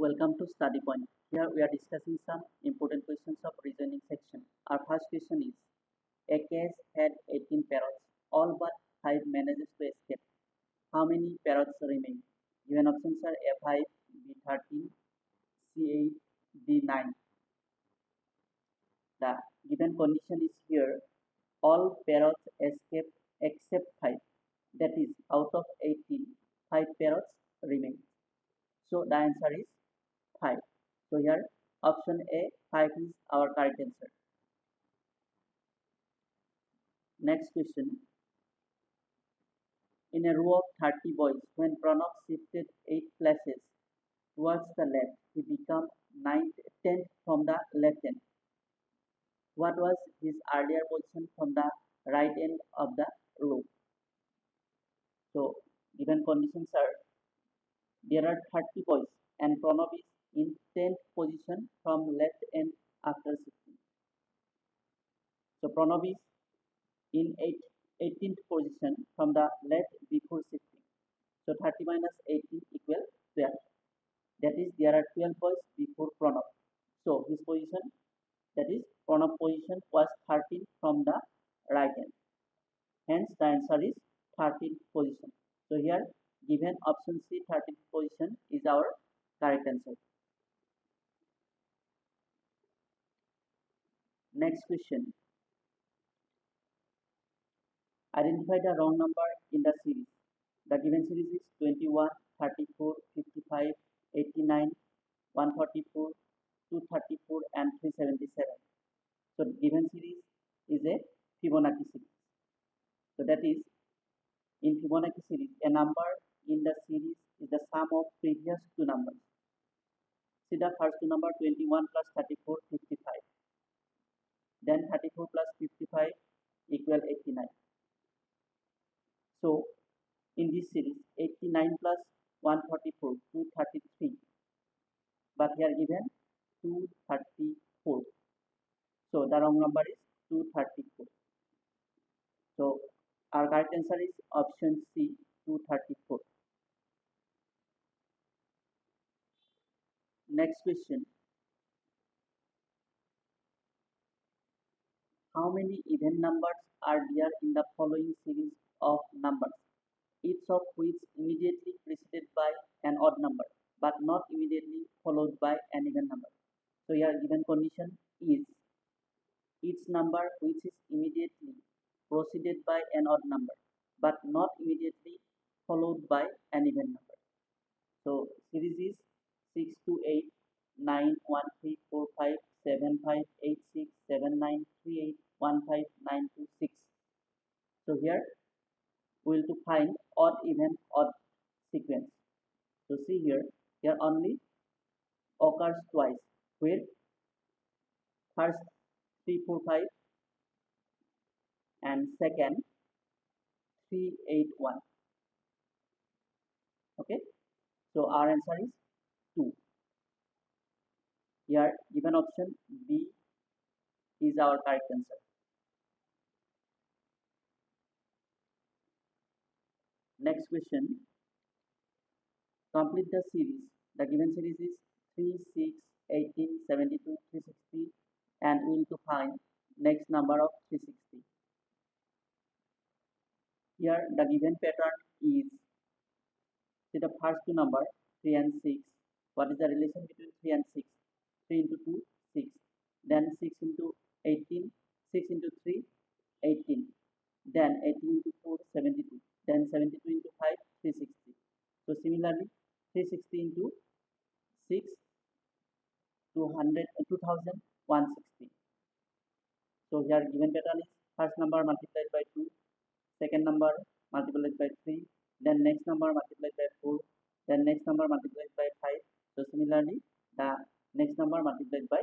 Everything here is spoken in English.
Welcome to study point. Here we are discussing some important questions of reasoning section. Our first question is: a cage had 18 parrots, all but 5 manages to escape. How many parrots remain? Given options are A5, B13, C8, D9. The given condition is here: all parrots escape except 5. That is, out of 18, 5 parrots remain. So the answer is 5. So here option A, 5 is our correct answer. Next question. In a row of 30 boys, when Pranav shifted 8 places towards the left, he became 10th from the left end. What was his earlier position from the right end of the row? So given conditions are: there are 30 boys and Pranav is in 10th position from left end after shifting. So Pranav is in 18th position from the left before shifting. So 30 minus 18 equal 12. That is, there are 12 boys before Pranav. So his position, that is Pranav position, was 13 from the right hand. Hence the answer is 13th position. So here given option C, 13th position is our correct answer. Next question. Identify the wrong number in the series. The given series is 21, 34, 55, 89, 144, 234 and 377. So given series is a Fibonacci series. So that is, in Fibonacci series, a number in the series is the sum of previous two numbers. See the first two number, 21 plus 34, 55. Then 34 plus 55 equal 89. So in this series, 89 plus 144, 233. But here given 234. So the wrong number is 234. So our correct answer is option C, 234. Next question. How many even numbers are there in the following series of numbers, each of which immediately preceded by an odd number, but not immediately followed by an even number? So here given condition is each number which is immediately preceded by an odd number, but not immediately followed by an even number. So series is 6 to 8, 9, 1, 3, 4, 5, 7, 5, 8, 6, 7, 9, 3, 8, 1, 5, 9, 2, 6. So here we will to find odd, even, odd sequence. So see here only occurs twice, where first 3, 4, 5 and second 3, 8, 1. Okay, so our answer is 2. Here given option B is our correct answer. Next question. Complete the series. The given series is 3, 6, 18, 72, 360, and we will to find next number of 360. Here the given pattern is, see the first two number 3 and 6. What is the relation between 3 and 6? 3 into 2, 6. Then 6 into 18, 6 into 3, 18. Then 18 into 4, 72. Then 72 into 5, 360. So similarly, 360 into 6, 2160. So here given pattern is first number multiplied by 2, second number multiplied by 3, then next number multiplied by 4, then next number multiplied by 5. So similarly, the next number multiplied by